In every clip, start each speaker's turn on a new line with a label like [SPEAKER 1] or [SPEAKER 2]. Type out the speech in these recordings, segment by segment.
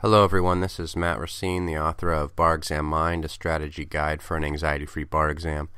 [SPEAKER 1] Hello everyone, this is Matt Racine, the author of Bar Exam Mind, a strategy guide for an anxiety-free bar exam,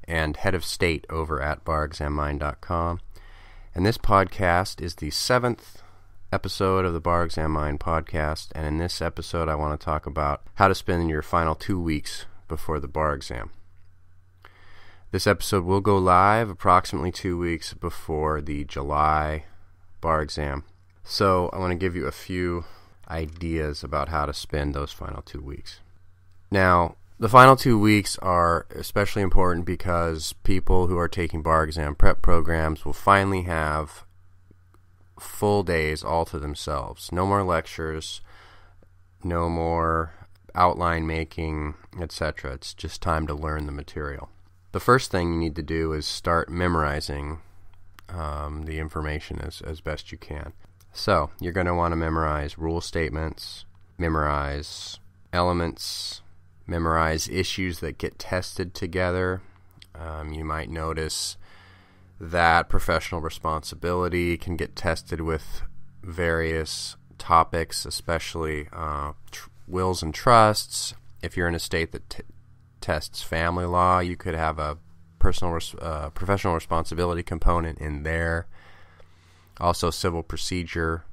[SPEAKER 1] and head of state over at barexammind.com. And this podcast is the 7th episode of the Bar Exam Mind podcast, and in this episode I want to talk about how to spend your final 2 weeks before the bar exam. This episode will go live approximately 2 weeks before the July bar exam. So I want to give you a few ideas about how to spend those final 2 weeks. Now, the final 2 weeks are especially important because people who are taking bar exam prep programs will finally have full days all to themselves. No more lectures, no more outline making, etc. It's just time to learn the material. The first thing you need to do is start memorizing the information as best you can. So, you're going to want to memorize rule statements, memorize elements, memorize issues that get tested together. You might notice that professional responsibility can get tested with various topics, especially wills and trusts. If you're in a state that tests family law, you could have a professional responsibility component in there. Also, civil procedure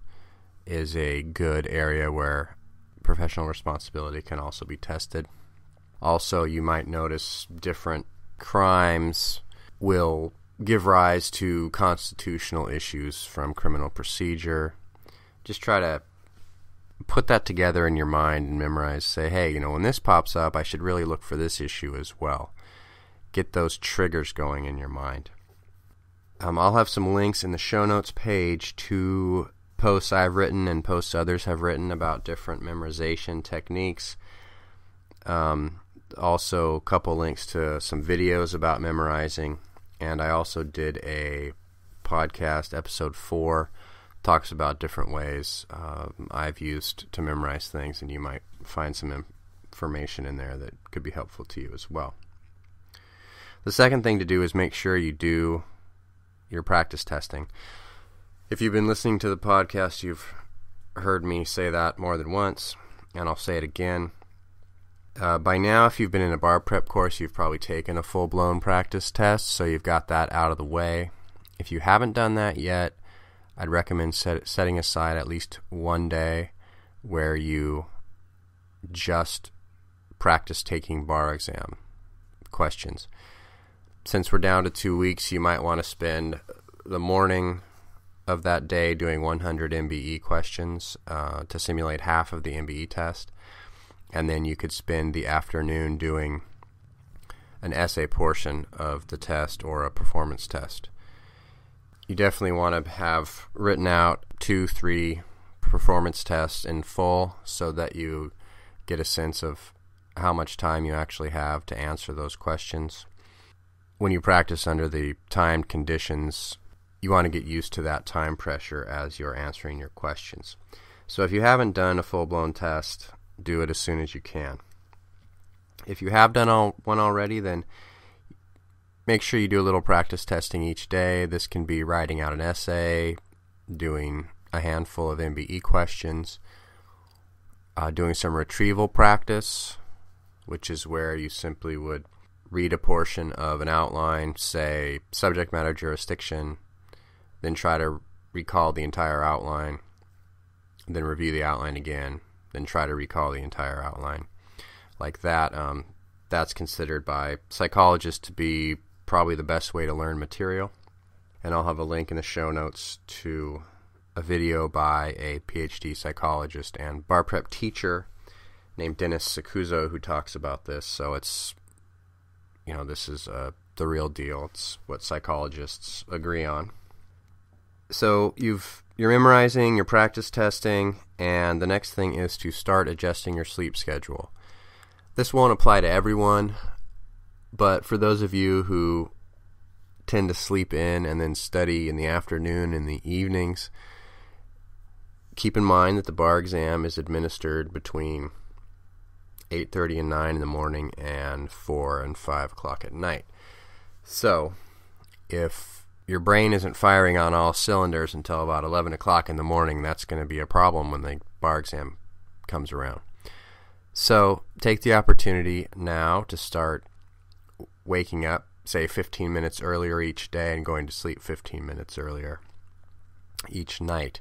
[SPEAKER 1] is a good area where professional responsibility can also be tested. Also, you might notice different crimes will give rise to constitutional issues from criminal procedure. Just try to put that together in your mind and memorize. Say, hey, when this pops up, I should really look for this issue as well. Get those triggers going in your mind. I'll have some links in the show notes page to posts I've written and posts others have written about different memorization techniques. Also, a couple links to some videos about memorizing. And I also did a podcast, episode 4, talks about different ways I've used to memorize things, and you might find some information in there that could be helpful to you as well. The second thing to do is make sure you do your practice testing. If you've been listening to the podcast, you've heard me say that more than once, and I'll say it again. By now, if you've been in a bar prep course, you've probably taken a full-blown practice test, so you've got that out of the way. If you haven't done that yet, I'd recommend setting aside at least one day where you just practice taking bar exam questions. Since we're down to 2 weeks, you might want to spend the morning of that day doing 100 MBE questions to simulate half of the MBE test. And then you could spend the afternoon doing an essay portion of the test or a performance test. You definitely want to have written out 2-3 performance tests in full so that you get a sense of how much time you actually have to answer those questions. When you practice under the timed conditions, you want to get used to that time pressure as you're answering your questions. So if you haven't done a full-blown test, do it as soon as you can. If you have done one already, then make sure you do a little practice testing each day. This can be writing out an essay, doing a handful of MBE questions, doing some retrieval practice, which is where you simply would read a portion of an outline, say subject matter jurisdiction, then try to recall the entire outline, then review the outline again, then try to recall the entire outline. Like that, that's considered by psychologists to be probably the best way to learn material. And I'll have a link in the show notes to a video by a PhD psychologist and bar prep teacher named Dennis Sacuzzo who talks about this. So it's this is the real deal. It's what psychologists agree on. So you're memorizing, you're practice testing, and the next thing is to start adjusting your sleep schedule. This won't apply to everyone, but for those of you who tend to sleep in and then study in the afternoon and the evenings, keep in mind that the bar exam is administered between 8:30 and 9 in the morning and 4 and 5 o'clock at night. So if your brain isn't firing on all cylinders until about 11 o'clock in the morning, that's going to be a problem when the bar exam comes around. So take the opportunity now to start waking up, say 15 minutes earlier each day and going to sleep 15 minutes earlier each night.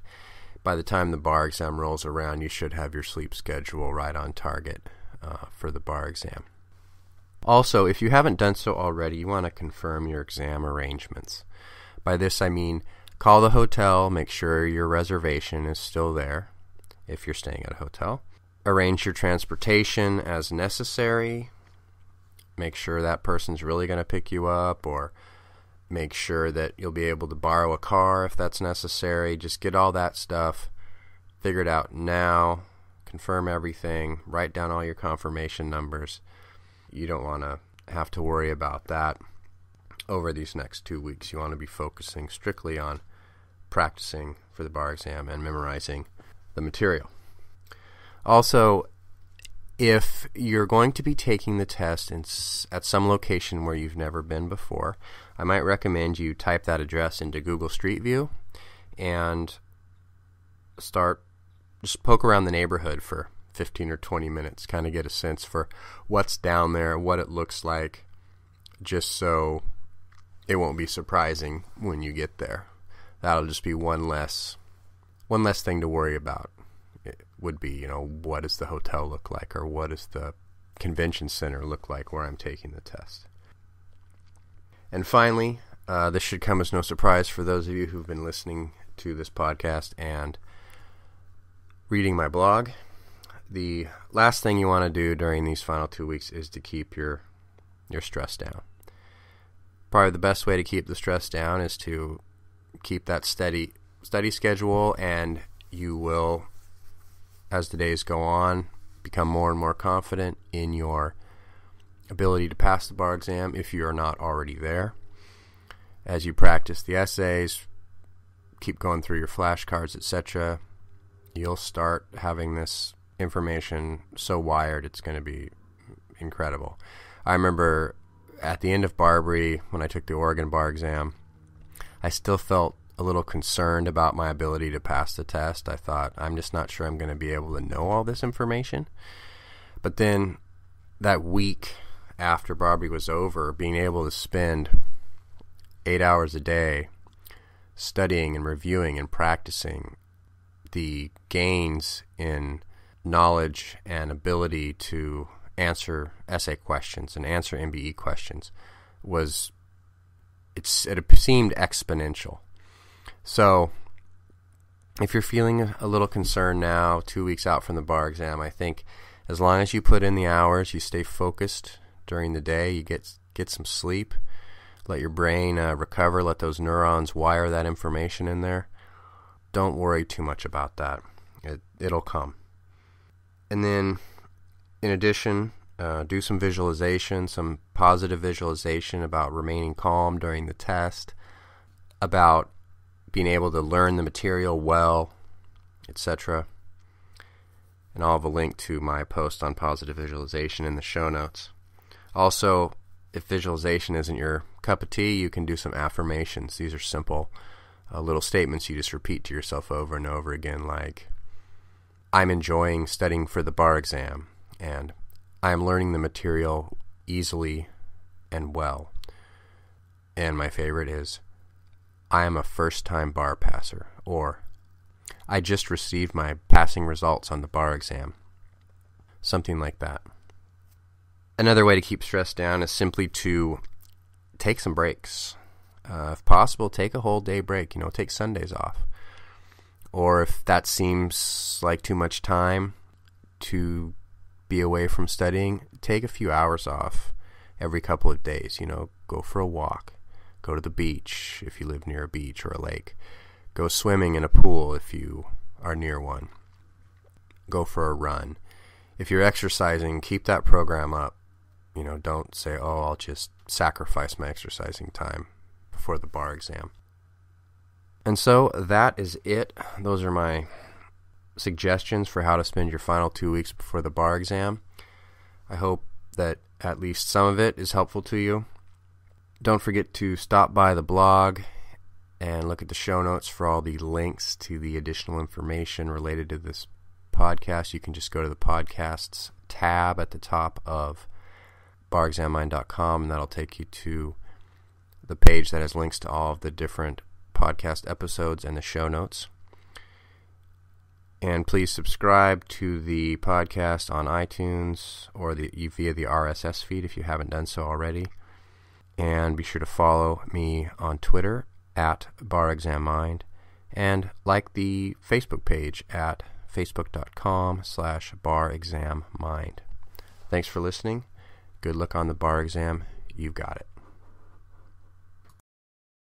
[SPEAKER 1] By the time the bar exam rolls around, you should have your sleep schedule right on target for the bar exam. Also, if you haven't done so already, you want to confirm your exam arrangements. By this I mean call the hotel, make sure your reservation is still there if you're staying at a hotel. Arrange your transportation as necessary. Make sure that person's really going to pick you up, or make sure that you'll be able to borrow a car if that's necessary. Just get all that stuff figured out now. Confirm everything. Write down all your confirmation numbers. You don't want to have to worry about that over these next 2 weeks. You want to be focusing strictly on practicing for the bar exam and memorizing the material. Also, if you're going to be taking the test at some location where you've never been before, I might recommend you type that address into Google Street View and just poke around the neighborhood for 15 or 20 minutes, kind of get a sense for what's down there, what it looks like, just so it won't be surprising when you get there. That'll just be one less thing to worry about. It would be, what does the hotel look like, or what does the convention center look like where I'm taking the test. And finally, this should come as no surprise for those of you who've been listening to this podcast and reading my blog. The last thing you want to do during these final 2 weeks is to keep your stress down. Probably the best way to keep the stress down is to keep that steady study schedule, and you will, as the days go on, become more and more confident in your ability to pass the bar exam if you are not already there. As you practice the essays, keep going through your flashcards, etc., you'll start having this information so wired it's going to be incredible. I remember at the end of Barbary, when I took the Oregon bar exam, I still felt a little concerned about my ability to pass the test. I thought, I'm just not sure I'm going to be able to know all this information. But then that week after Barbary was over, being able to spend 8 hours a day studying and reviewing and practicing, the gains in knowledge and ability to answer essay questions and answer MBE questions it seemed exponential. So if you're feeling a little concerned now, 2 weeks out from the bar exam, I think as long as you put in the hours, you stay focused during the day, you get some sleep, let your brain recover, let those neurons wire that information in there. Don't worry too much about that. It'll come. And then, in addition, do some visualization, some positive visualization about remaining calm during the test, about being able to learn the material well, etc. And I'll have a link to my post on positive visualization in the show notes. Also, if visualization isn't your cup of tea, you can do some affirmations. These are simple little statements you just repeat to yourself over and over again, like, I'm enjoying studying for the bar exam, and I am learning the material easily and well. And my favorite is, I am a first-time bar passer, or I just received my passing results on the bar exam. Something like that. Another way to keep stress down is simply to take some breaks. If possible, take a whole day break. Take Sundays off. Or if that seems like too much time to be away from studying, take a few hours off every couple of days. Go for a walk. Go to the beach if you live near a beach or a lake. Go swimming in a pool if you are near one. Go for a run. If you're exercising, keep that program up. Don't say, I'll just sacrifice my exercising time before the bar exam. And so that is it. Those are my suggestions for how to spend your final 2 weeks before the bar exam. I hope that at least some of it is helpful to you. Don't forget to stop by the blog and look at the show notes for all the links to the additional information related to this Podcast, you can just go to the Podcasts tab at the top of barexammind.com, and that'll take you to the page that has links to all of the different podcast episodes and the show notes. And please subscribe to the podcast on iTunes or via the RSS feed if you haven't done so already. And be sure to follow me on Twitter at Bar Exam Mind, and like the Facebook page at facebook.com/Bar Exam Mind. Thanks for listening. Good luck on the bar exam. You've got it.